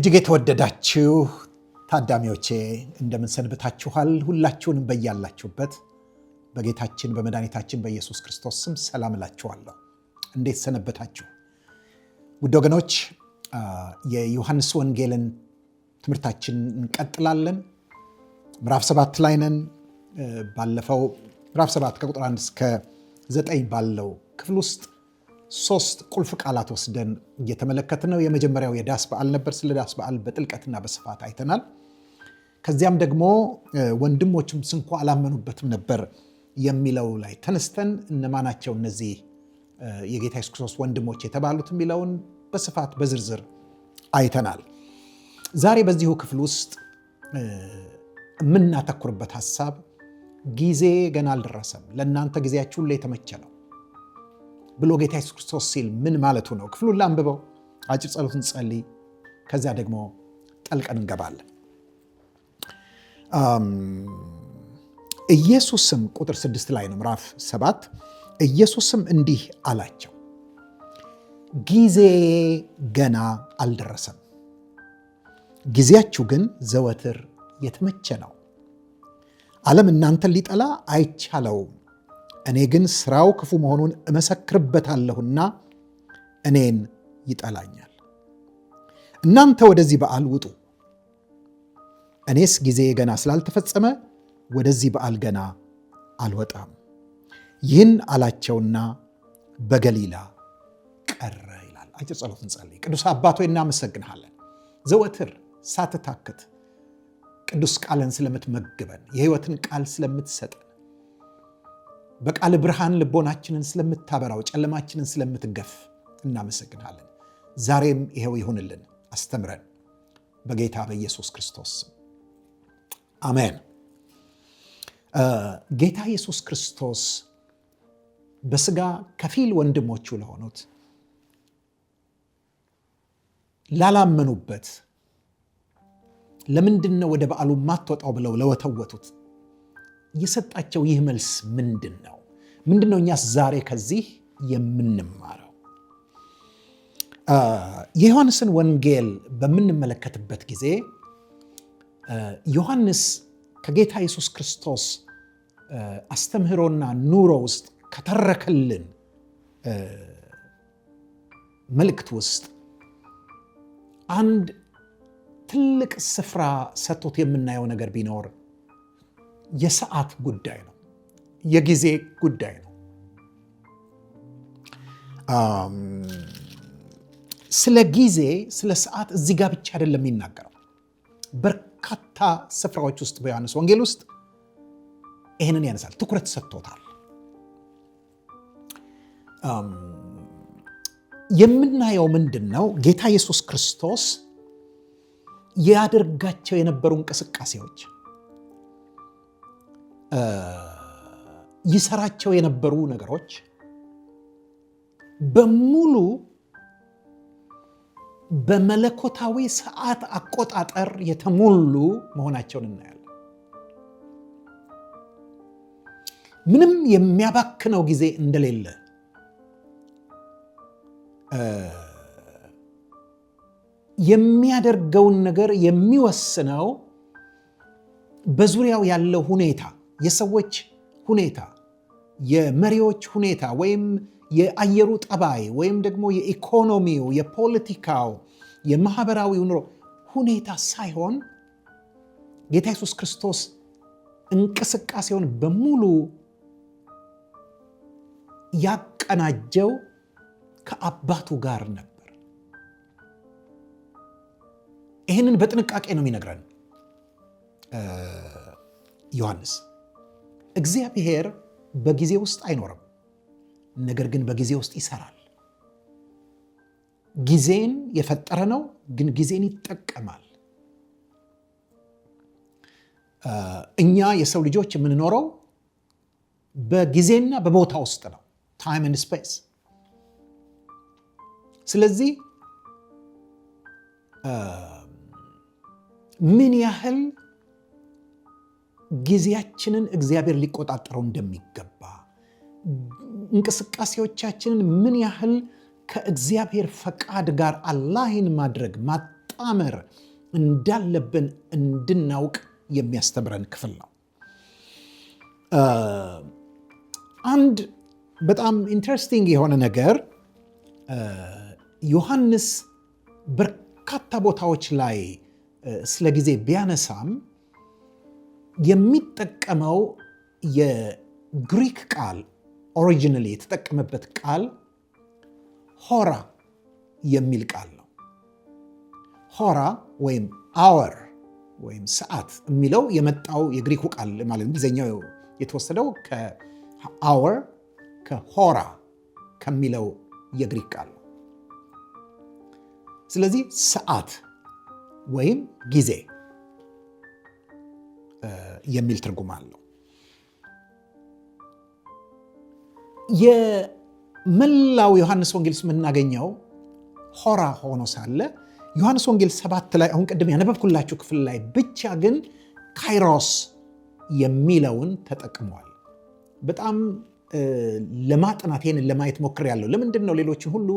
እጅግ የተወደዳችሁ ታዳሚዎቼ እንደምን ሰንብታችኋል? ሁላችሁንም በያላችሁበት በጌታችን በመድኃኒታችን በኢየሱስ ክርስቶስ ስም ሰላም እላችኋለሁ። እንዴት ሰነበታችሁ? ውድ ወገኖች የዮሐንስ ወንጌልን ትምህርታችን እንቀጥላለን። ምዕራፍ 7 ላይ ነን። ባለፈው ምዕራፍ 7 ከቁጥር 1 እስከ 9 ባለው ክፍል ውስጥ 3 ቁልፍ ቃላት ወስደን እየተመለከትን ነው። የመጀመሪያው የዳስ በዓል ነበር። ስለ ዳስ በዓል በጥልቀትና በስፋት አይተናል። ከዚያም ደግሞ ወንድሞችም ስንኳ አላመኑበትም ነበር የሚለው ላይ ተነስተን እነማናቸው እነዚህ የጌታ ኢየሱስ ክርስቶስ ወንድሞች የተባሉት የሚለውን በስፋት በዝርዝር አይተናል። ዛሬ በዚሁ ክፍል ውስጥ የምናተኩርበት ሐሳብ ጊዜ ገና አልደረሰም፣ ለእናንተ ጊዜያችሁ ሁሉ የተመቸ ነው ብሎ ጌታ ኢየሱስ ክርስቶስ ሲል ምን ማለቱ ነው? ክፍሉን ላንብበው፣ አጭር ጸሎት እንጸልይ፣ ከዚያ ደግሞ ጠልቀን እንገባለን። ኢየሱስም ቁጥር 6 ላይ ነው ምዕራፍ 7 ኢየሱስም እንዲህ አላቸው፣ ጊዜ ገና አልደረሰም፣ ጊዜያችሁ ግን ዘወትር የተመቸ ነው። ዓለም እናንተን ሊጠላ አይቻለውም፣ እኔ ግን ሥራው ክፉ መሆኑን እመሰክርበታለሁና እኔን ይጠላኛል። እናንተ ወደዚህ በዓል ውጡ፣ እኔስ ጊዜ ገና ስላልተፈጸመ ወደዚህ በዓል ገና አልወጣም። ይህን አላቸውና በገሊላ ቀረ ይላል። አጭር ጸሎት እንጸልይ። ቅዱስ አባት ሆይ እናመሰግንሃለን፣ ዘወትር ሳትታክት ቅዱስ ቃልን ስለምትመግበን፣ የሕይወትን ቃል ስለምትሰጠን፣ በቃል ብርሃን ልቦናችንን ስለምታበራው፣ ጨለማችንን ስለምትገፍ እናመሰግንሃለን። ዛሬም ይሄው ይሁንልን፣ አስተምረን፣ በጌታ በኢየሱስ ክርስቶስ አሜን። ጌታ ኢየሱስ ክርስቶስ በሥጋ ከፊል ወንድሞቹ ለሆኑት ላላመኑበት፣ ለምንድን ነው ወደ በዓሉ ማትወጣው ብለው ለወተወቱት የሰጣቸው ይህ መልስ ምንድን ነው? ምንድን ነው እኛስ ዛሬ ከዚህ የምንማረው? የዮሐንስን ወንጌል በምንመለከትበት ጊዜ ዮሐንስ ከጌታ ኢየሱስ ክርስቶስ አስተምህሮና ኑሮ ውስጥ ከተረከልን መልእክት ውስጥ አንድ ትልቅ ስፍራ ሰጥቶት የምናየው ነገር ቢኖር የሰዓት ጉዳይ ነው፣ የጊዜ ጉዳይ ነው። ስለ ጊዜ ስለ ሰዓት እዚህ ጋር ብቻ አይደለም የሚናገረው። በርካታ ስፍራዎች ውስጥ በዮሐንስ ወንጌል ውስጥ ይህንን ያነሳል፣ ትኩረት ሰጥቶታል። የምናየው ምንድን ነው? ጌታ ኢየሱስ ክርስቶስ ያደርጋቸው የነበሩ እንቅስቃሴዎች፣ ይሰራቸው የነበሩ ነገሮች በሙሉ በመለኮታዊ ሰዓት አቆጣጠር የተሞሉ መሆናቸውን እናያለን። ምንም የሚያባክነው ጊዜ እንደሌለ የሚያደርገውን ነገር የሚወስነው በዙሪያው ያለው ሁኔታ፣ የሰዎች ሁኔታ፣ የመሪዎች ሁኔታ ወይም የአየሩ ጠባይ ወይም ደግሞ የኢኮኖሚው፣ የፖለቲካው፣ የማህበራዊው ኑሮ ሁኔታ ሳይሆን ጌታ ኢየሱስ ክርስቶስ እንቅስቃሴውን በሙሉ ያቀናጀው ከአባቱ ጋር ነበር። ይህንን በጥንቃቄ ነው የሚነግረን ዮሐንስ። እግዚአብሔር በጊዜ ውስጥ አይኖርም፣ ነገር ግን በጊዜ ውስጥ ይሰራል። ጊዜን የፈጠረ ነው፣ ግን ጊዜን ይጠቀማል። እኛ የሰው ልጆች የምንኖረው በጊዜና በቦታ ውስጥ ነው፣ ታይም ኤንድ ስፔስ። ስለዚህ ምን ያህል ጊዜያችንን እግዚአብሔር ሊቆጣጠረው እንደሚገባ፣ እንቅስቃሴዎቻችንን ምን ያህል ከእግዚአብሔር ፈቃድ ጋር አላይን ማድረግ ማጣመር እንዳለብን እንድናውቅ የሚያስተምረን ክፍል ነው። አንድ በጣም ኢንትረስቲንግ የሆነ ነገር ዮሐንስ በርካታ ቦታዎች ላይ ስለ ጊዜ ቢያነሳም የሚጠቀመው የግሪክ ቃል ኦሪጂናሊ የተጠቀመበት ቃል ሆራ የሚል ቃል ነው። ሆራ ወይም አወር ወይም ሰዓት የሚለው የመጣው የግሪኩ ቃል ማለት እንግሊዝኛው የተወሰደው ከአወር ከሆራ ከሚለው የግሪክ ቃል ነው። ስለዚህ ሰዓት ወይም ጊዜ የሚል ትርጉም አለው። የመላው ዮሐንስ ወንጌል የምናገኘው ሆራ ሆኖ ሳለ ዮሐንስ ወንጌል 7 ላይ አሁን ቅድም ያነበብኩላችሁ ክፍል ላይ ብቻ ግን ካይሮስ የሚለውን ተጠቅሟል። በጣም ለማጥናት ይሄንን ለማየት ሞክሬያለሁ። ለምንድን ነው ሌሎችን ሁሉ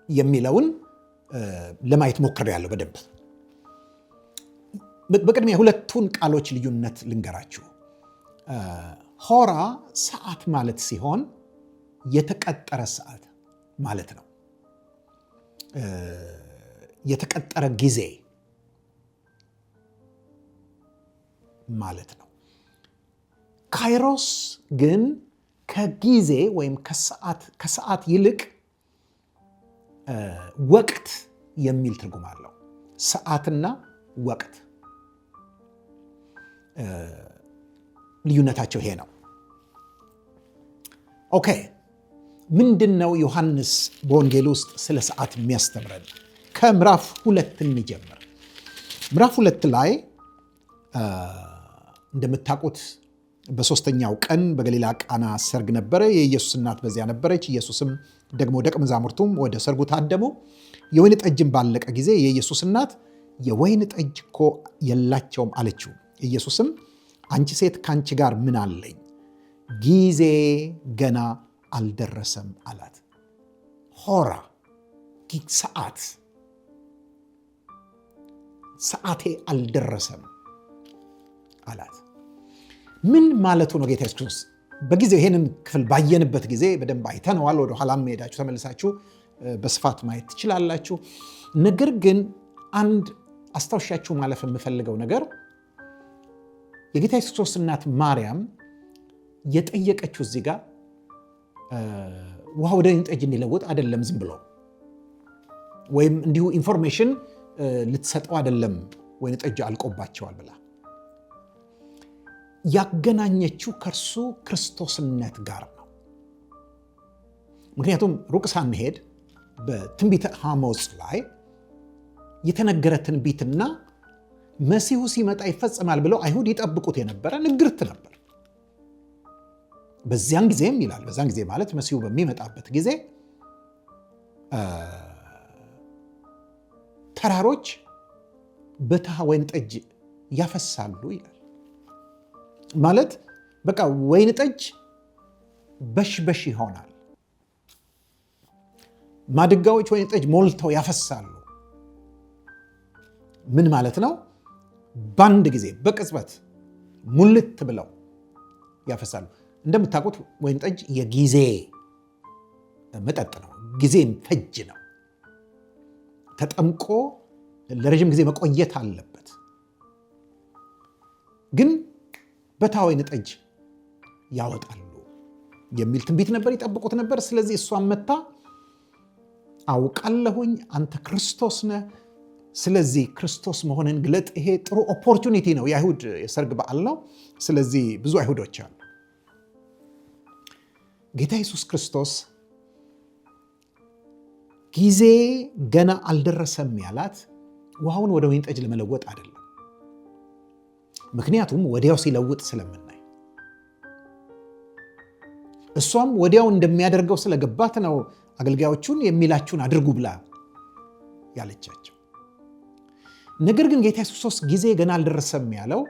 የሚለውን ለማየት ሞክሬያለሁ በደንብ። በቅድሚያ ሁለቱን ቃሎች ልዩነት ልንገራችሁ። ሆራ ሰዓት ማለት ሲሆን የተቀጠረ ሰዓት ማለት ነው። የተቀጠረ ጊዜ ማለት ነው። ካይሮስ ግን ከጊዜ ወይም ከሰዓት ይልቅ ወቅት የሚል ትርጉም አለው። ሰዓትና ወቅት ልዩነታቸው ይሄ ነው። ኦኬ፣ ምንድነው ዮሐንስ በወንጌል ውስጥ ስለ ሰዓት የሚያስተምረን? ከምዕራፍ 2 እንጀምር። ምዕራፍ 2 ላይ እንደምታውቁት በሦስተኛው ቀን በገሊላ ቃና ሰርግ ነበረ። የኢየሱስ እናት በዚያ ነበረች። ኢየሱስም ደግሞ ደቀ መዛሙርቱም ወደ ሰርጉ ታደሙ። የወይን ጠጅም ባለቀ ጊዜ የኢየሱስ እናት የወይን ጠጅ እኮ የላቸውም አለችው። ኢየሱስም አንቺ ሴት ከአንቺ ጋር ምን አለኝ? ጊዜ ገና አልደረሰም አላት። ሆራ ሰዓቴ አልደረሰም አላት። ምን ማለቱ ነው ጌታ ኢየሱስ ክርስቶስ? በጊዜው ይሄንን ክፍል ባየንበት ጊዜ በደንብ አይተነዋል። ወደ ኋላም ሄዳችሁ ተመልሳችሁ በስፋት ማየት ትችላላችሁ። ነገር ግን አንድ አስታውሻችሁ ማለፍ የምፈልገው ነገር የጌታ ኢየሱስ ክርስቶስ እናት ማርያም የጠየቀችው እዚህ ጋር ውሃ ወደ ወይን ጠጅ እንዲለወጥ አይደለም፣ ዝም ብሎ ወይም እንዲሁ ኢንፎርሜሽን ልትሰጠው አይደለም። ወይን ጠጅ አልቆባቸዋል ብላ ያገናኘችው ከእርሱ ክርስቶስነት ጋር ነው። ምክንያቱም ሩቅ ሳንሄድ በትንቢተ አሞጽ ላይ የተነገረ ትንቢትና መሲሁ ሲመጣ ይፈጸማል ብለው አይሁድ ይጠብቁት የነበረ ንግርት ነበር። በዚያን ጊዜም ይላል፣ በዚያን ጊዜ ማለት መሲሁ በሚመጣበት ጊዜ ተራሮች በተሃ ወይን ጠጅ ያፈሳሉ ይላል። ማለት በቃ ወይን ጠጅ በሽበሽ ይሆናል። ማድጋዎች ወይን ጠጅ ሞልተው ያፈሳሉ። ምን ማለት ነው? በአንድ ጊዜ በቅጽበት ሙልት ብለው ያፈሳሉ። እንደምታውቁት ወይን ጠጅ የጊዜ መጠጥ ነው። ጊዜም ፈጅ ነው። ተጠምቆ ለረጅም ጊዜ መቆየት አለበት። ግን በተሃ ወይን ጠጅ ያወጣሉ የሚል ትንቢት ነበር፣ ይጠብቁት ነበር። ስለዚህ እሷን መታ አውቃለሁኝ አንተ ክርስቶስ ነህ፣ ስለዚህ ክርስቶስ መሆንን ግለጥ። ይሄ ጥሩ ኦፖርቹኒቲ ነው። የአይሁድ የሰርግ በዓል ነው። ስለዚህ ብዙ አይሁዶች አሉ። ጌታ ኢየሱስ ክርስቶስ ጊዜ ገና አልደረሰም ያላት ውሃውን ወደ ወይን ጠጅ ለመለወጥ አይደለም። ምክንያቱም ወዲያው ሲለውጥ ስለምናይ፣ እሷም ወዲያው እንደሚያደርገው ስለገባት ነው አገልጋዮቹን የሚላችሁን አድርጉ ብላ ያለቻቸው። ነገር ግን ጌታ ኢየሱስ ክርስቶስ ጊዜ ገና አልደረሰም ያለው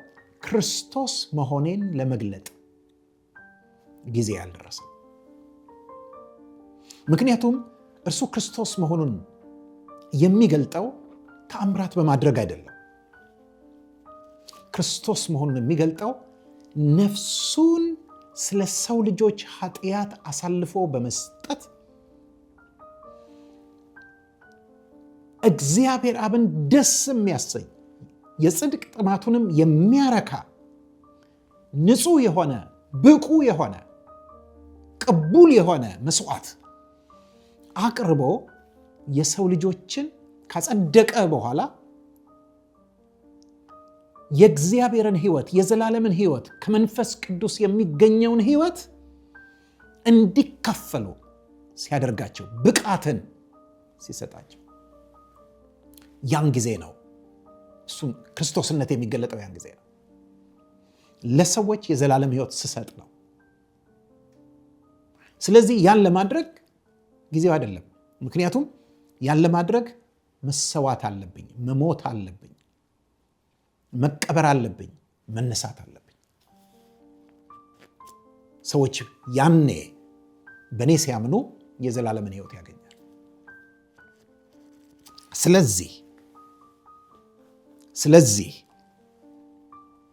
ክርስቶስ መሆኔን ለመግለጥ ጊዜ አልደረሰም። ምክንያቱም እርሱ ክርስቶስ መሆኑን የሚገልጠው ተአምራት በማድረግ አይደለም። ክርስቶስ መሆኑን የሚገልጠው ነፍሱን ስለ ሰው ልጆች ኃጢአት አሳልፎ በመስጠት እግዚአብሔር አብን ደስ የሚያሰኝ የጽድቅ ጥማቱንም የሚያረካ ንጹህ የሆነ ብቁ የሆነ ቅቡል የሆነ መስዋዕት አቅርቦ የሰው ልጆችን ካጸደቀ በኋላ የእግዚአብሔርን ሕይወት የዘላለምን ሕይወት ከመንፈስ ቅዱስ የሚገኘውን ሕይወት እንዲካፈሉ ሲያደርጋቸው ብቃትን ሲሰጣቸው ያን ጊዜ ነው እሱም ክርስቶስነት የሚገለጠው። ያን ጊዜ ነው ለሰዎች የዘላለም ሕይወት ስሰጥ ነው። ስለዚህ ያን ለማድረግ ጊዜው አይደለም። ምክንያቱም ያን ለማድረግ መሰዋት አለብኝ፣ መሞት አለብኝ፣ መቀበር አለብኝ፣ መነሳት አለብኝ። ሰዎች ያኔ በእኔ ሲያምኑ የዘላለምን ሕይወት ያገኛል። ስለዚህ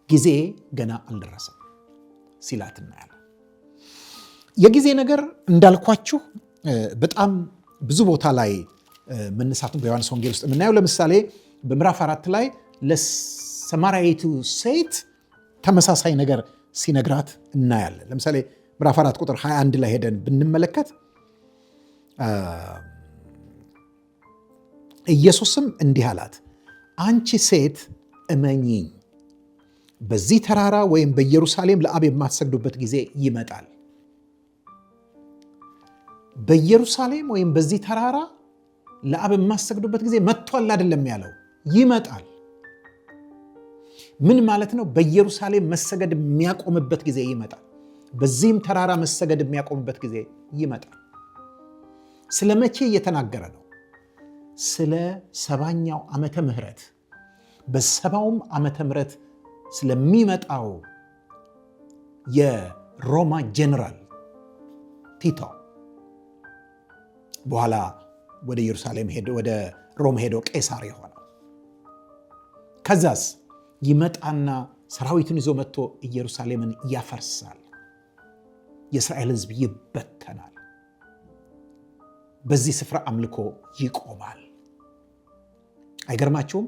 ጊዜ ገና አልደረሰም ሲላት እናያለን። የጊዜ ነገር እንዳልኳችሁ በጣም ብዙ ቦታ ላይ መነሳቱን በዮሐንስ ወንጌል ውስጥ የምናየው፣ ለምሳሌ በምዕራፍ 4 ላይ ለሰማርያዊቱ ሴት ተመሳሳይ ነገር ሲነግራት እናያለን። ለምሳሌ ምዕራፍ 4 ቁጥር 21 ላይ ሄደን ብንመለከት ኢየሱስም እንዲህ አላት፣ አንቺ ሴት እመኚኝ፣ በዚህ ተራራ ወይም በኢየሩሳሌም ለአብ የማትሰግዱበት ጊዜ ይመጣል። በኢየሩሳሌም ወይም በዚህ ተራራ ለአብ የማትሰግዱበት ጊዜ መጥቷል አይደለም ያለው፣ ይመጣል። ምን ማለት ነው? በኢየሩሳሌም መሰገድ የሚያቆምበት ጊዜ ይመጣል። በዚህም ተራራ መሰገድ የሚያቆምበት ጊዜ ይመጣል። ስለ መቼ እየተናገረ ነው? ስለ 70ኛው ዓመተ ምህረት በ70ኛው ዓመተ ምህረት ስለሚመጣው የሮማ ጄኔራል ቲቶ በኋላ ወደ ኢየሩሳሌም ወደ ሮም ሄዶ ቄሳር የሆነው። ከዛስ ይመጣና ሰራዊቱን ይዞ መጥቶ ኢየሩሳሌምን ያፈርሳል። የእስራኤል ሕዝብ ይበተናል። በዚህ ስፍራ አምልኮ ይቆማል። አይገርማችሁም?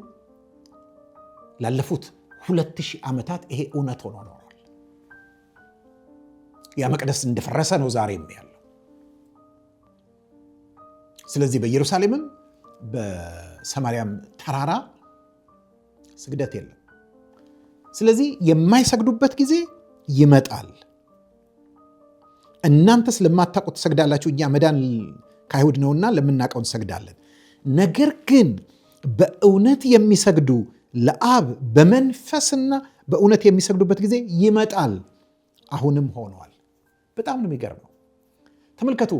ላለፉት 2000 ዓመታት ይሄ እውነት ሆኖ ኖሯል። ያ መቅደስ እንደፈረሰ ነው ዛሬም ያለው። ስለዚህ በኢየሩሳሌምም በሰማርያም ተራራ ስግደት የለም። ስለዚህ የማይሰግዱበት ጊዜ ይመጣል። እናንተ ስለማታውቁት ትሰግዳላችሁ፣ እኛ መዳን ከአይሁድ ነውና ለምናውቀው እንሰግዳለን። ነገር ግን በእውነት የሚሰግዱ ለአብ በመንፈስና በእውነት የሚሰግዱበት ጊዜ ይመጣል፣ አሁንም ሆኗል። በጣም ነው የሚገርመው። ተመልከቱ፣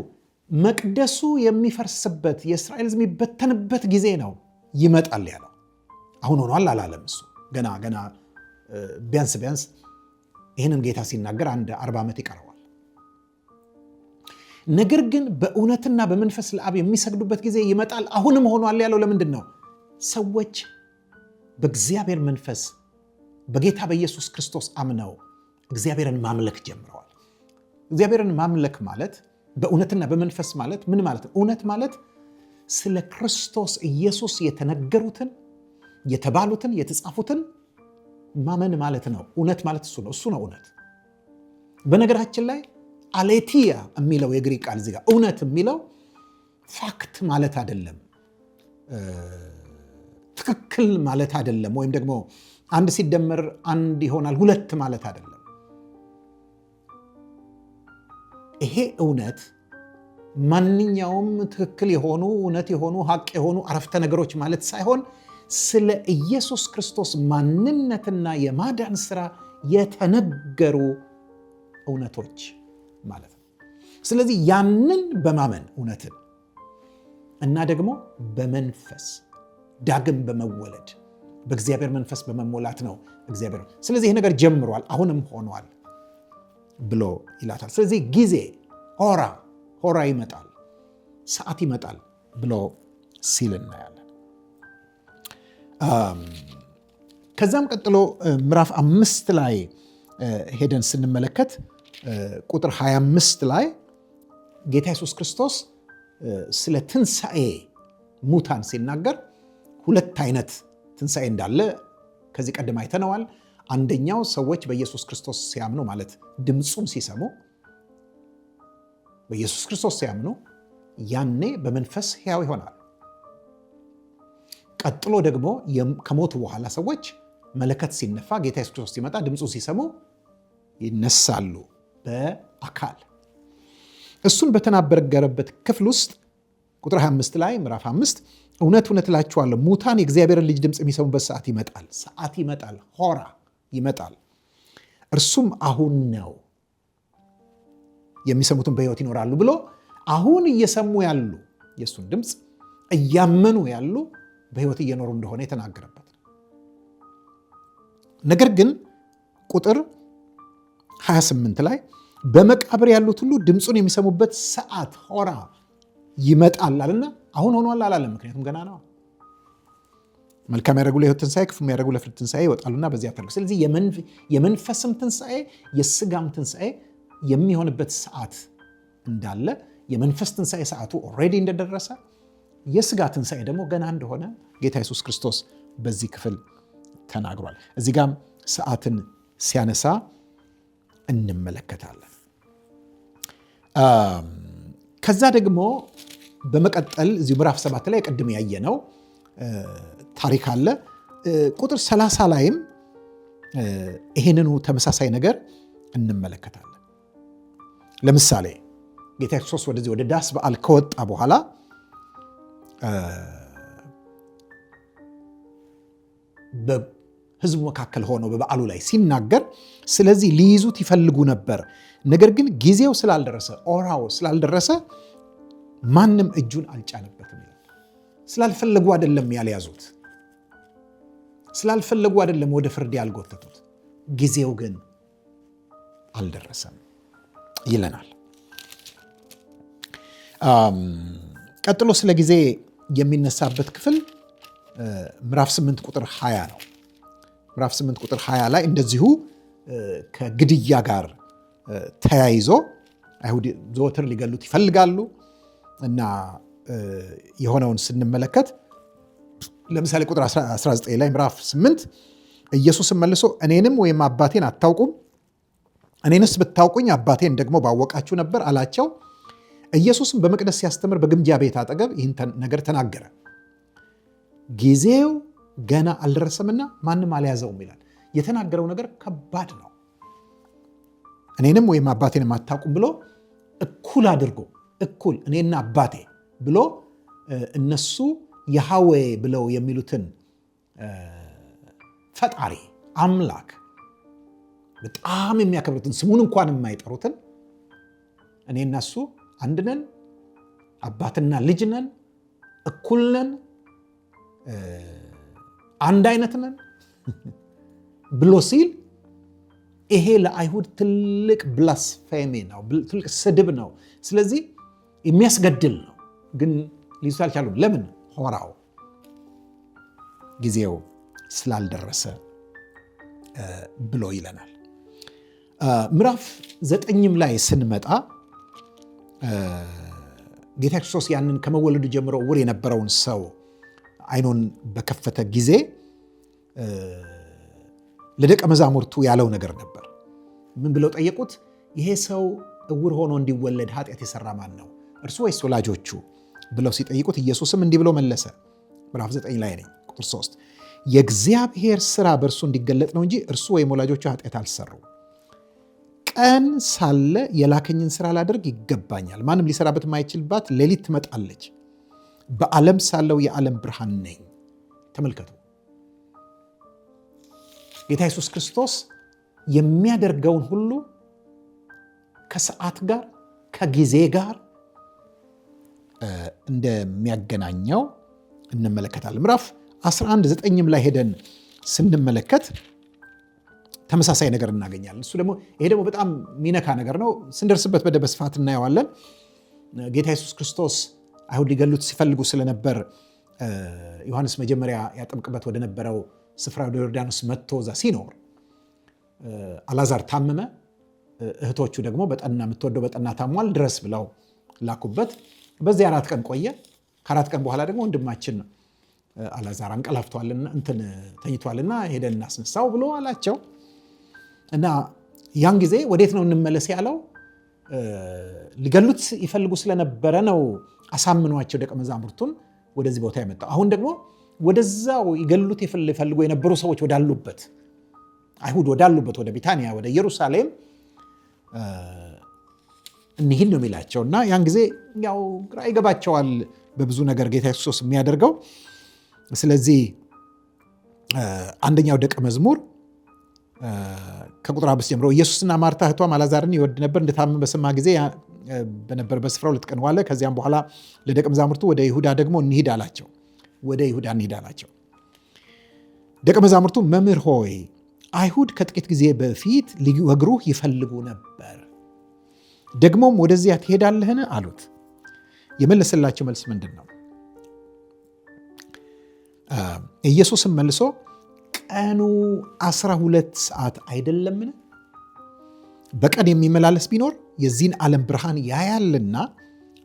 መቅደሱ የሚፈርስበት የእስራኤል ሕዝብ የሚበተንበት ጊዜ ነው ይመጣል ያለው። አሁን ሆኗል አላለም እሱ። ገና ቢያንስ ይህንን ጌታ ሲናገር አንድ 40 ዓመት ይቀረዋል። ነገር ግን በእውነትና በመንፈስ ለአብ የሚሰግዱበት ጊዜ ይመጣል፣ አሁንም ሆኗል ያለው ለምንድን ነው? ሰዎች በእግዚአብሔር መንፈስ በጌታ በኢየሱስ ክርስቶስ አምነው እግዚአብሔርን ማምለክ ጀምረዋል። እግዚአብሔርን ማምለክ ማለት በእውነትና በመንፈስ ማለት ምን ማለት ነው? እውነት ማለት ስለ ክርስቶስ ኢየሱስ የተነገሩትን፣ የተባሉትን፣ የተጻፉትን ማመን ማለት ነው። እውነት ማለት እሱ ነው። እሱ ነው እውነት። በነገራችን ላይ አሌቲያ የሚለው የግሪክ ቃል እዚህ ጋር እውነት የሚለው ፋክት ማለት አይደለም፣ ትክክል ማለት አይደለም፣ ወይም ደግሞ አንድ ሲደመር አንድ ይሆናል 2 ማለት አይደለም። ይሄ እውነት ማንኛውም ትክክል የሆኑ እውነት የሆኑ ሀቅ የሆኑ አረፍተ ነገሮች ማለት ሳይሆን ስለ ኢየሱስ ክርስቶስ ማንነትና የማዳን ስራ የተነገሩ እውነቶች ማለት ነው። ስለዚህ ያንን በማመን እውነትን እና ደግሞ በመንፈስ ዳግም በመወለድ በእግዚአብሔር መንፈስ በመሞላት ነው እግዚአብሔር። ስለዚህ ይህ ነገር ጀምሯል፣ አሁንም ሆኗል ብሎ ይላታል። ስለዚህ ጊዜ ሆራ ይመጣል፣ ሰዓት ይመጣል ብሎ ሲል እናያለን። ከዛም ቀጥሎ ምዕራፍ 5 ላይ ሄደን ስንመለከት ቁጥር 25 ላይ ጌታ ኢየሱስ ክርስቶስ ስለ ትንሣኤ ሙታን ሲናገር ሁለት አይነት ትንሣኤ እንዳለ ከዚህ ቀደም አይተነዋል። አንደኛው ሰዎች በኢየሱስ ክርስቶስ ሲያምኑ ማለት ድምፁን ሲሰሙ በኢየሱስ ክርስቶስ ሲያምኑ ያኔ በመንፈስ ሕያው ይሆናል። ቀጥሎ ደግሞ ከሞቱ በኋላ ሰዎች መለከት ሲነፋ ጌታ ኢየሱስ ክርስቶስ ሲመጣ ድምፁን ሲሰሙ ይነሳሉ በአካል። እሱን በተናገረበት ክፍል ውስጥ ቁጥር 25 ላይ ምዕራፍ 5 እውነት እውነት እላችኋለሁ ሙታን የእግዚአብሔርን ልጅ ድምፅ የሚሰሙበት ሰዓት ይመጣል፣ ሆራ ይመጣል፣ እርሱም አሁን ነው፣ የሚሰሙትን በሕይወት ይኖራሉ ብሎ አሁን እየሰሙ ያሉ የእሱን ድምፅ እያመኑ ያሉ በሕይወት እየኖሩ እንደሆነ የተናገረበት ነው። ነገር ግን ቁጥር 28 ላይ በመቃብር ያሉት ሁሉ ድምፁን የሚሰሙበት ሰዓት ሆራ ይመጣል አለና አሁን ሆኗል አላለም። ምክንያቱም ገና ነው። መልካም ያደረጉ ለሕይወት ትንሣኤ፣ ክፉ ያደረጉ ለፍርድ ትንሣኤ ይወጣሉና በዚያ ተርጉ። ስለዚህ የመንፈስም ትንሣኤ የስጋም ትንሣኤ የሚሆንበት ሰዓት እንዳለ፣ የመንፈስ ትንሣኤ ሰዓቱ ኦልሬዲ እንደደረሰ፣ የስጋ ትንሣኤ ደግሞ ገና እንደሆነ ጌታ ኢየሱስ ክርስቶስ በዚህ ክፍል ተናግሯል። እዚህ ጋም ሰዓትን ሲያነሳ እንመለከታለን። ከዛ ደግሞ በመቀጠል እዚሁ ምዕራፍ 7 ላይ ቅድም ያየነው ታሪክ አለ። ቁጥር 30 ላይም ይህንኑ ተመሳሳይ ነገር እንመለከታለን። ለምሳሌ ጌታ ኢየሱስ ወደዚህ ወደ ዳስ በዓል ከወጣ በኋላ በሕዝቡ መካከል ሆኖ በበዓሉ ላይ ሲናገር ስለዚህ ሊይዙት ይፈልጉ ነበር፣ ነገር ግን ጊዜው ስላልደረሰ ኦራው ስላልደረሰ ማንም እጁን አልጫነበትም። ስላልፈለጉ አይደለም ያልያዙት፣ ስላልፈለጉ አይደለም ወደ ፍርድ ያልጎተቱት፣ ጊዜው ግን አልደረሰም ይለናል። ቀጥሎ ስለ ጊዜ የሚነሳበት ክፍል ምዕራፍ 8 ቁጥር 20 ነው። ምዕራፍ 8 ቁጥር 20 ላይ እንደዚሁ ከግድያ ጋር ተያይዞ አይሁድ ዘወትር ሊገሉት ይፈልጋሉ እና የሆነውን ስንመለከት ለምሳሌ ቁጥር 19 ላይ ምዕራፍ 8 ኢየሱስም መልሶ እኔንም ወይም አባቴን አታውቁም፣ እኔንስ ብታውቁኝ አባቴን ደግሞ ባወቃችሁ ነበር አላቸው። ኢየሱስም በመቅደስ ሲያስተምር በግምጃ ቤት አጠገብ ይህን ነገር ተናገረ። ጊዜው ገና አልደረሰምና ማንም አልያዘውም ይላል። የተናገረው ነገር ከባድ ነው። እኔንም ወይም አባቴን አታውቁም ብሎ እኩል አድርጎ እኔና አባቴ ብሎ እነሱ ያህዌ ብለው የሚሉትን ፈጣሪ አምላክ በጣም የሚያከብሩትን ስሙን እንኳን የማይጠሩትን እኔና እሱ አንድ ነን፣ አባትና ልጅ ነን፣ እኩል ነን፣ አንድ አይነት ነን ብሎ ሲል ይሄ ለአይሁድ ትልቅ ብላስፌሚ ነው፣ ትልቅ ስድብ ነው። ስለዚህ የሚያስገድል ነው። ግን ሊይዙት አልቻሉም። ለምን? ሆራው ጊዜው ስላልደረሰ ብሎ ይለናል። ምዕራፍ 9 ላይ ስንመጣ ጌታ ክርስቶስ ያንን ከመወለዱ ጀምሮ ዕውር የነበረውን ሰው አይኑን በከፈተ ጊዜ ለደቀ መዛሙርቱ ያለው ነገር ነበር። ምን ብለው ጠየቁት? ይሄ ሰው ዕውር ሆኖ እንዲወለድ ኃጢአት የሰራ ማን ነው? እርሱ ወይስ ወላጆቹ ብለው ሲጠይቁት ኢየሱስም እንዲህ ብሎ መለሰ። ምዕራፍ 9 ላይ ነኝ ቁጥር 3 የእግዚአብሔር ሥራ በእርሱ እንዲገለጥ ነው እንጂ እርሱ ወይም ወላጆቹ ኃጢአት አልሰሩም። ቀን ሳለ የላከኝን ሥራ ላደርግ ይገባኛል። ማንም ሊሰራበት የማይችልባት ሌሊት ትመጣለች። በዓለም ሳለው የዓለም ብርሃን ነኝ። ተመልከቱ፣ ጌታ ኢየሱስ ክርስቶስ የሚያደርገውን ሁሉ ከሰዓት ጋር ከጊዜ ጋር እንደሚያገናኘው እንመለከታለን። ምዕራፍ 11:9 ላይ ሄደን ስንመለከት ተመሳሳይ ነገር እናገኛለን። እሱ ደግሞ ይሄ ደግሞ በጣም ሚነካ ነገር ነው። ስንደርስበት በስፋት እናየዋለን። ጌታ ኢየሱስ ክርስቶስ አይሁድ ሊገሉት ሲፈልጉ ስለነበር ዮሐንስ መጀመሪያ ያጠምቅበት ወደ ነበረው ስፍራ ወደ ዮርዳኖስ መጥቶ እዛ ሲኖር አልዓዛር ታመመ። እህቶቹ ደግሞ በጠና የምትወደው በጠና ታሟል ድረስ ብለው ላኩበት። በዚህ 4 ቀን ቆየ። ከ4 ቀን በኋላ ደግሞ ወንድማችን አልዓዛር አንቀላፍቷልና ተኝቷልና ሄደን እናስነሳው ብሎ አላቸው እና ያን ጊዜ ወዴት ነው እንመለስ ያለው? ሊገሉት ይፈልጉ ስለነበረ ነው አሳምኗቸው ደቀ መዛሙርቱን ወደዚህ ቦታ የመጣው። አሁን ደግሞ ወደዛው ይገሉት ይፈልጉ የነበሩ ሰዎች ወዳሉበት፣ አይሁድ ወዳሉበት ወደ ቢታንያ ወደ ኢየሩሳሌም እንሂድ ነው የሚላቸው እና ያን ጊዜ ያው ግራ ይገባቸዋል በብዙ ነገር ጌታ ኢየሱስ የሚያደርገው። ስለዚህ አንደኛው ደቀ መዝሙር ከቁጥር 5 ጀምሮ ኢየሱስና ማርታ እህቷም አልዓዛርን ይወድ ነበር። እንደታመመ በሰማ ጊዜ በነበረበት ስፍራ 2 ቀን ዋለ። ከዚያም በኋላ ለደቀ መዛሙርቱ ወደ ይሁዳ ደግሞ እንሂድ አላቸው። ወደ ይሁዳ እንሂድ አላቸው። ደቀ መዛሙርቱ መምህር ሆይ አይሁድ ከጥቂት ጊዜ በፊት ሊወግሩህ ይፈልጉ ነበር፣ ደግሞም ወደዚያ ትሄዳለህን አሉት። የመለሰላቸው መልስ ምንድን ነው? ኢየሱስም መልሶ ቀኑ 12 ሰዓት አይደለምን? በቀን የሚመላለስ ቢኖር የዚህን ዓለም ብርሃን ያያልና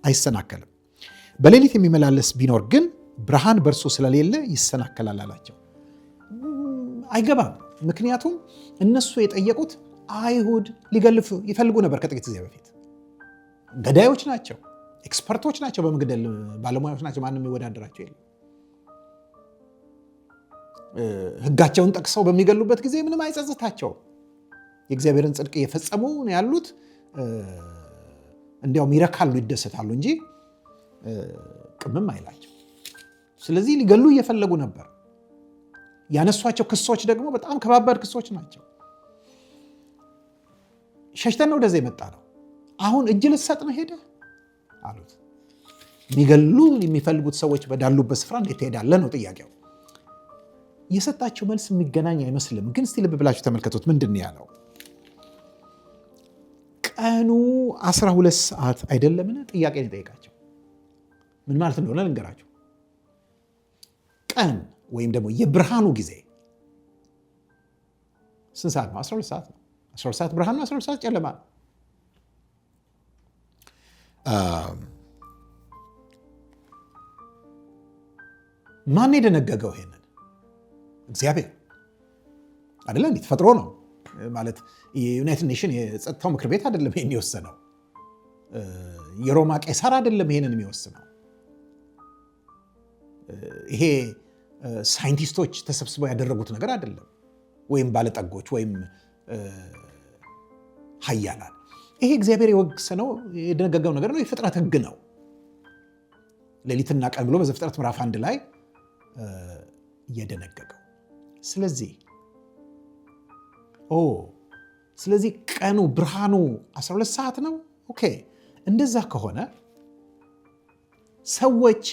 አይሰናከልም። በሌሊት የሚመላለስ ቢኖር ግን ብርሃን በእርሱ ስለሌለ ይሰናከላል አላቸው። አይገባም። ምክንያቱም እነሱ የጠየቁት አይሁድ ሊገልፉ ይፈልጉ ነበር ከጥቂት ጊዜ በፊት። ገዳዮች ናቸው፣ ኤክስፐርቶች ናቸው፣ በመግደል ባለሙያዎች ናቸው። ማንም የሚወዳደራቸው የለም። ሕጋቸውን ጠቅሰው በሚገሉበት ጊዜ ምንም አይጸጽታቸው። የእግዚአብሔርን ጽድቅ እየፈጸሙ ነው ያሉት። እንዲያውም ይረካሉ፣ ይደሰታሉ እንጂ ቅምም አይላቸው። ስለዚህ ሊገሉ እየፈለጉ ነበር። ያነሷቸው ክሶች ደግሞ በጣም ከባባድ ክሶች ናቸው። ሸሽተን ነው ወደዚያ የመጣ ነው። አሁን እጅ ልትሰጥ ነው ሄደ አሉት። የሚገሉ የሚፈልጉት ሰዎች ወዳሉበት ስፍራ እንዴት ትሄዳለህ ነው ጥያቄው። የሰጣቸው መልስ የሚገናኝ አይመስልም። ግን እስቲ ልብ ብላችሁ ተመልከቱት። ምንድን ነው ያለው? ቀኑ 12 ሰዓት አይደለምን? ጥያቄ ነው የጠየቃቸው። ምን ማለት እንደሆነ ልንገራችሁ። ቀን ወይም ደግሞ የብርሃኑ ጊዜ ስንት ሰዓት ነው? 12 ሰዓት ነው። 12 ሰዓት ብርሃን ነው፣ 12 ሰዓት ጨለማ ነው። ማን የደነገገው ይሄንን? እግዚአብሔር አይደለ? ተፈጥሮ ነው ማለት የዩናይትድ ኔሽን የጸጥታው ምክር ቤት አይደለም ይሄን የወሰነው። የሮማ ቄሳር አይደለም ይሄንን የሚወስነው። ይሄ ሳይንቲስቶች ተሰብስበው ያደረጉት ነገር አይደለም፣ ወይም ባለጠጎች ወይም ሀያላን። ይሄ እግዚአብሔር የወሰነው የደነገገው ነገር ነው። የፍጥረት ሕግ ነው። ሌሊትና ቀን ብሎ በዘፍጥረት ምዕራፍ 1 ላይ የደነገገው። ስለዚህ ቀኑ ብርሃኑ 12 ሰዓት ነው። ኦኬ፣ እንደዛ ከሆነ ሰዎች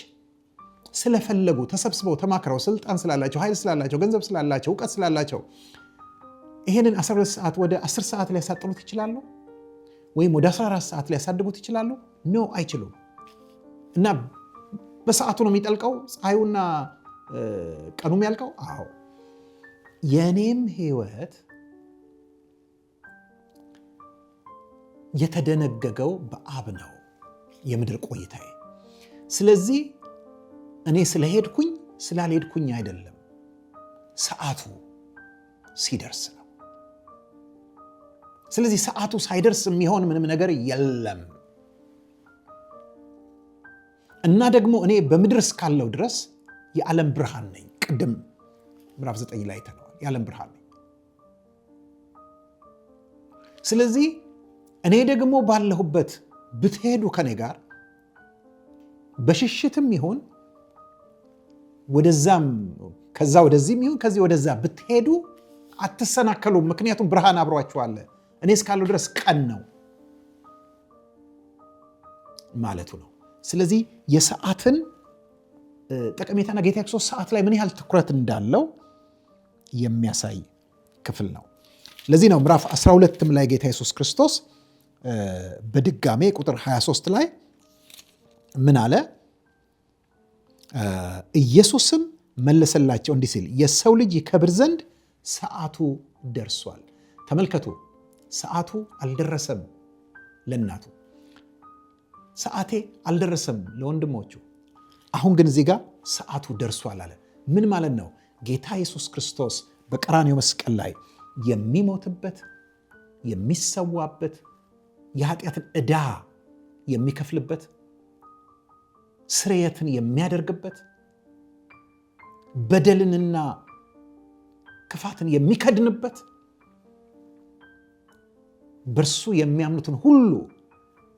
ስለፈለጉ ተሰብስበው ተማክረው ስልጣን ስላላቸው፣ ኃይል ስላላቸው፣ ገንዘብ ስላላቸው፣ እውቀት ስላላቸው ይሄንን 12 ሰዓት ወደ 10 ሰዓት ሊያሳጥሩት ይችላሉ፣ ወይም ወደ 14 ሰዓት ሊያሳድጉት ይችላሉ። ኖ፣ አይችሉም። እና በሰዓቱ ነው የሚጠልቀው ፀሐዩና ቀኑ የሚያልቀው። አዎ፣ የኔም ህይወት የተደነገገው በአብ ነው፣ የምድር ቆይታዬ። ስለዚህ እኔ ስለሄድኩኝ ስላልሄድኩኝ አይደለም፣ ሰዓቱ ሲደርስ ነው። ስለዚህ ሰዓቱ ሳይደርስ የሚሆን ምንም ነገር የለም። እና ደግሞ እኔ በምድር እስካለው ድረስ የዓለም ብርሃን ነኝ። ቅድም ምዕራፍ 9 ላይ ተነዋል። የዓለም ብርሃን ነኝ። ስለዚህ እኔ ደግሞ ባለሁበት ብትሄዱ ከኔ ጋር በሽሽትም ይሁን ወደዛም ከዛ ወደዚህም ይሁን ከዚህ ወደዛ ብትሄዱ አትሰናከሉም። ምክንያቱም ብርሃን አብሯችኋል። እኔ እስካለው ድረስ ቀን ነው ማለቱ ነው። ስለዚህ የሰዓትን ጠቀሜታና ጌታ ኢየሱስ ሰዓት ላይ ምን ያህል ትኩረት እንዳለው የሚያሳይ ክፍል ነው። ለዚህ ነው ምዕራፍ 12 ላይ ጌታ ኢየሱስ ክርስቶስ በድጋሜ ቁጥር 23 ላይ ምን አለ? ኢየሱስም መለሰላቸው እንዲህ ሲል የሰው ልጅ ይከብር ዘንድ ሰዓቱ ደርሷል። ተመልከቱ፣ ሰዓቱ አልደረሰም ለእናቱ፣ ሰዓቴ አልደረሰም ለወንድሞቹ። አሁን ግን እዚህ ጋር ሰዓቱ ደርሷል አለ። ምን ማለት ነው? ጌታ ኢየሱስ ክርስቶስ በቀራንዮ መስቀል ላይ የሚሞትበት የሚሰዋበት የኃጢአትን ዕዳ የሚከፍልበት ስርየትን የሚያደርግበት በደልንና ክፋትን የሚከድንበት በእርሱ የሚያምኑትን ሁሉ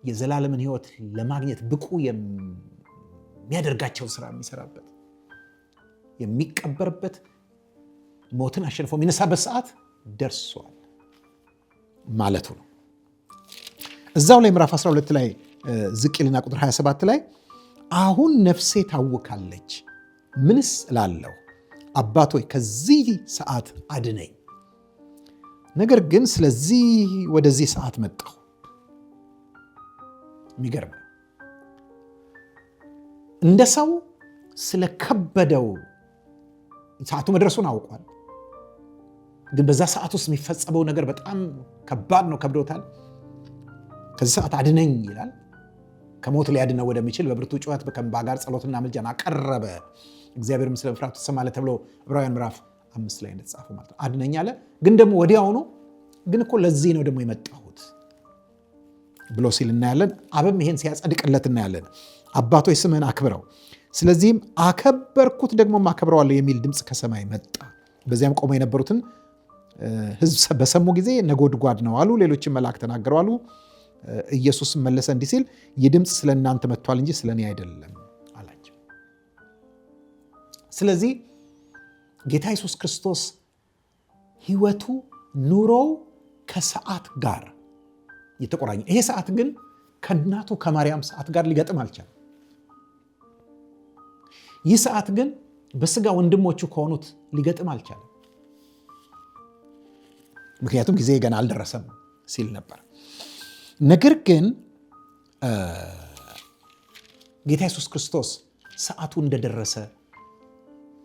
የዘላለምን ሕይወት ለማግኘት ብቁ የሚያደርጋቸውን ስራ የሚሰራበት የሚቀበርበት ሞትን አሸንፎ የሚነሳበት ሰዓት ደርሷል ማለቱ ነው። እዛው ላይ ምዕራፍ 12 ላይ ዝቅ ይልና ቁጥር 27 ላይ አሁን ነፍሴ ታውካለች፣ ምንስ እላለሁ? አባት ሆይ ከዚህ ሰዓት አድነኝ። ነገር ግን ስለዚህ ወደዚህ ሰዓት መጣሁ። የሚገርም እንደ ሰው ስለከበደው ሰዓቱ መድረሱን አውቋል። ግን በዛ ሰዓት ውስጥ የሚፈጸመው ነገር በጣም ከባድ ነው፣ ከብዶታል። ከዚህ ሰዓት አድነኝ ይላል። ከሞት ሊያድነው ወደሚችል በብርቱ ጩኸት ከእንባ ጋር ጸሎትና ምልጃን አቀረበ፣ እግዚአብሔርም ስለ መፍራቱ ተሰማ ተብሎ ዕብራውያን ምዕራፍ 5 ላይ እንደተጻፈው ማለት ነው። አድነኝ አለ። ግን ደግሞ ወዲያውኑ ግን እኮ ለዚህ ነው ደግሞ የመጣሁት ብሎ ሲል እናያለን። አብም ይሄን ሲያጸድቅለት እናያለን። አባቶች ስምህን አክብረው፣ ስለዚህም አከበርኩት ደግሞም አከብረዋለሁ የሚል ድምፅ ከሰማይ መጣ። በዚያም ቆመው የነበሩትን ሕዝብ በሰሙ ጊዜ ነጎድጓድ ነው አሉ። ሌሎችም መልአክ ተናገሩ አሉ። ኢየሱስም መለሰ እንዲህ ሲል ይህ ድምፅ ስለ እናንተ መጥቷል እንጂ ስለ እኔ አይደለም አላቸው። ስለዚህ ጌታ ኢየሱስ ክርስቶስ ሕይወቱ ኑሮው ከሰዓት ጋር የተቆራኘ፣ ይሄ ሰዓት ግን ከእናቱ ከማርያም ሰዓት ጋር ሊገጥም አልቻለም። ይህ ሰዓት ግን በስጋ ወንድሞቹ ከሆኑት ሊገጥም አልቻለም። ምክንያቱም ጊዜ ገና አልደረሰም ሲል ነበር። ነገር ግን ጌታ ኢየሱስ ክርስቶስ ሰዓቱ እንደደረሰ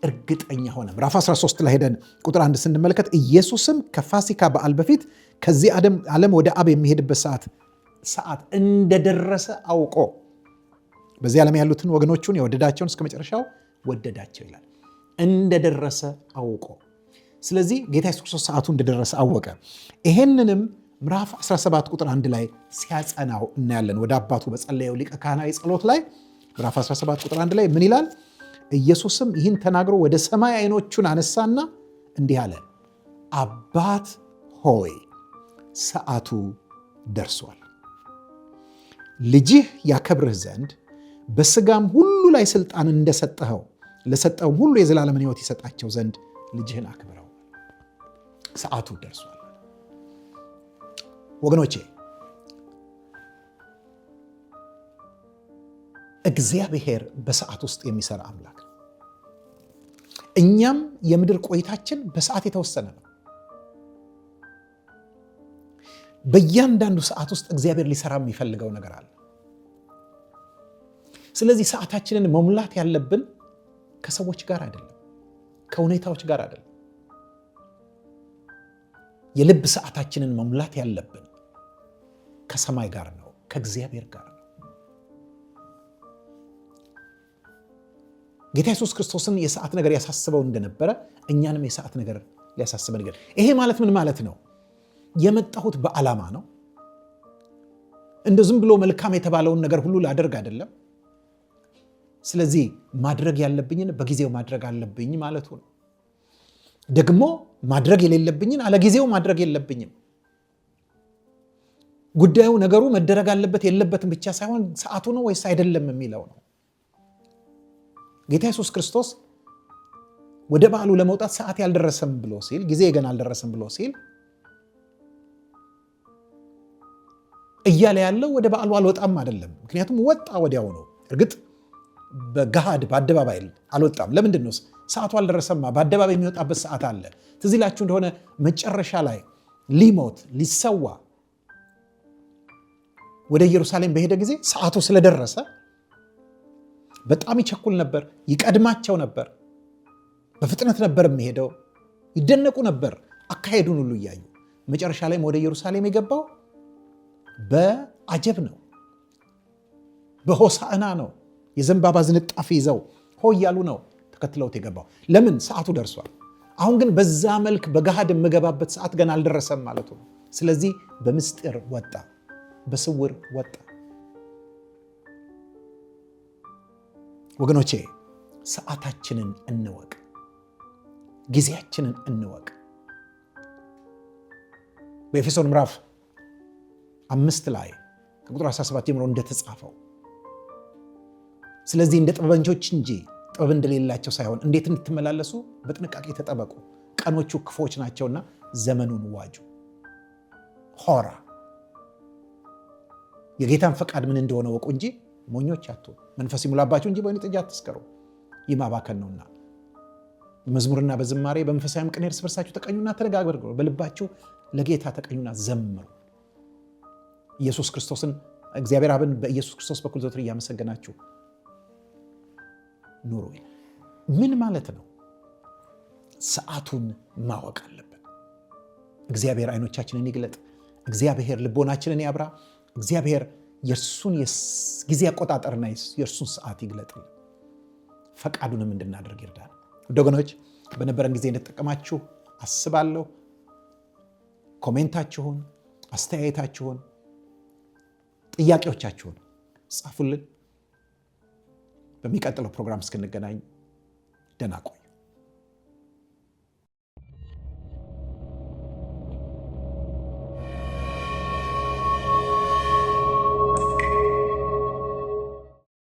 እርግጠኛ ሆነ። ምዕራፍ 13 ላይ ሄደን ቁጥር 1 ስንመለከት ኢየሱስም ከፋሲካ በዓል በፊት ከዚህ ዓለም ወደ አብ የሚሄድበት ሰዓት እንደደረሰ አውቆ በዚህ ዓለም ያሉትን ወገኖቹን የወደዳቸውን እስከ መጨረሻው ወደዳቸው ይላል። እንደደረሰ አውቆ። ስለዚህ ጌታ ኢየሱስ ክርስቶስ ሰዓቱ እንደደረሰ አወቀ። ይሄንንም ምዕራፍ 17 ቁጥር 1 ላይ ሲያጸናው እናያለን። ወደ አባቱ በጸለየው ሊቀ ካህናዊ ጸሎት ላይ ምዕራፍ 17 ቁጥር 1 ላይ ምን ይላል? ኢየሱስም ይህን ተናግሮ ወደ ሰማይ ዓይኖቹን አነሳና እንዲህ አለ፣ አባት ሆይ ሰዓቱ ደርሷል። ልጅህ ያከብርህ ዘንድ በሥጋም ሁሉ ላይ ሥልጣን እንደሰጠኸው ለሰጠውም ሁሉ የዘላለምን ሕይወት ይሰጣቸው ዘንድ ልጅህን አክብረው። ሰዓቱ ደርሷል። ወገኖቼ እግዚአብሔር በሰዓት ውስጥ የሚሰራ አምላክ ነው። እኛም የምድር ቆይታችን በሰዓት የተወሰነ ነው። በእያንዳንዱ ሰዓት ውስጥ እግዚአብሔር ሊሰራ የሚፈልገው ነገር አለ። ስለዚህ ሰዓታችንን መሙላት ያለብን ከሰዎች ጋር አይደለም፣ ከሁኔታዎች ጋር አይደለም። የልብ ሰዓታችንን መሙላት ያለብን ከሰማይ ጋር ነው፣ ከእግዚአብሔር ጋር ነው። ጌታ ኢየሱስ ክርስቶስን የሰዓት ነገር ያሳስበው እንደነበረ እኛንም የሰዓት ነገር ሊያሳስበን ነገር። ይሄ ማለት ምን ማለት ነው? የመጣሁት በዓላማ ነው። እንደ ዝም ብሎ መልካም የተባለውን ነገር ሁሉ ላደርግ አይደለም። ስለዚህ ማድረግ ያለብኝን በጊዜው ማድረግ አለብኝ ማለቱ ነው። ደግሞ ማድረግ የሌለብኝን አለጊዜው ማድረግ የለብኝም። ጉዳዩ ነገሩ መደረግ አለበት የለበትም ብቻ ሳይሆን ሰዓቱ ነው ወይስ አይደለም የሚለው ነው። ጌታ ኢየሱስ ክርስቶስ ወደ በዓሉ ለመውጣት ሰዓት ያልደረሰም ብሎ ሲል፣ ጊዜ ገና አልደረሰም ብሎ ሲል እያለ ያለው ወደ በዓሉ አልወጣም አይደለም። ምክንያቱም ወጣ ወዲያው ነው። እርግጥ በገሃድ በአደባባይ አልወጣም። ለምንድን ነው? ሰዓቱ አልደረሰማ። በአደባባይ የሚወጣበት ሰዓት አለ። ትዝ ይላችሁ እንደሆነ መጨረሻ ላይ ሊሞት ሊሰዋ ወደ ኢየሩሳሌም በሄደ ጊዜ ሰዓቱ ስለደረሰ በጣም ይቸኩል ነበር፣ ይቀድማቸው ነበር፣ በፍጥነት ነበር የሚሄደው። ይደነቁ ነበር አካሄዱን ሁሉ እያዩ። መጨረሻ ላይም ወደ ኢየሩሳሌም የገባው በአጀብ ነው፣ በሆሳዕና ነው። የዘንባባ ዝንጣፊ ይዘው ሆ እያሉ ነው ተከትለውት የገባው። ለምን? ሰዓቱ ደርሷል። አሁን ግን በዛ መልክ በገሃድ የምገባበት ሰዓት ገና አልደረሰም ማለቱ ነው። ስለዚህ በምስጢር ወጣ፣ በስውር ወጣ። ወገኖቼ ሰዓታችንን እንወቅ፣ ጊዜያችንን እንወቅ። በኤፌሶን ምዕራፍ 5 ላይ ከቁጥር 17 ጀምሮ እንደተጻፈው ስለዚህ እንደ ጥበበኞች እንጂ ጥበብ እንደሌላቸው ሳይሆን እንዴት እንድትመላለሱ በጥንቃቄ ተጠበቁ፣ ቀኖቹ ክፉዎች ናቸውና ዘመኑን ዋጁ። ሆራ የጌታን ፈቃድ ምን እንደሆነ ወቁ እንጂ ሞኞች አትሁኑ። መንፈስ ይሙላባችሁ እንጂ በወይን ጠጅ አትስከሩ፣ ይህ ማባከን ነውና። በመዝሙርና በዝማሬ በመንፈሳዊም ቅኔ እርስ በርሳችሁ ተቀኙና ተነጋገሩ፣ በልባችሁ ለጌታ ተቀኙና ዘምሩ። ኢየሱስ ክርስቶስን እግዚአብሔር አብን በኢየሱስ ክርስቶስ በኩል ዘወትር እያመሰገናችሁ ኑሩ። ምን ማለት ነው? ሰዓቱን ማወቅ አለብን። እግዚአብሔር አይኖቻችንን ይግለጥ። እግዚአብሔር ልቦናችንን ያብራ። እግዚአብሔር የእርሱን ጊዜ አቆጣጠርና የእርሱን ሰዓት ይግለጥልን፣ ፈቃዱንም እንድናደርግ ይርዳል። ወገኖች በነበረን ጊዜ እንደተጠቀማችሁ አስባለሁ። ኮሜንታችሁን፣ አስተያየታችሁን፣ ጥያቄዎቻችሁን ጻፉልን። በሚቀጥለው ፕሮግራም እስክንገናኝ ደህና ቆዩ።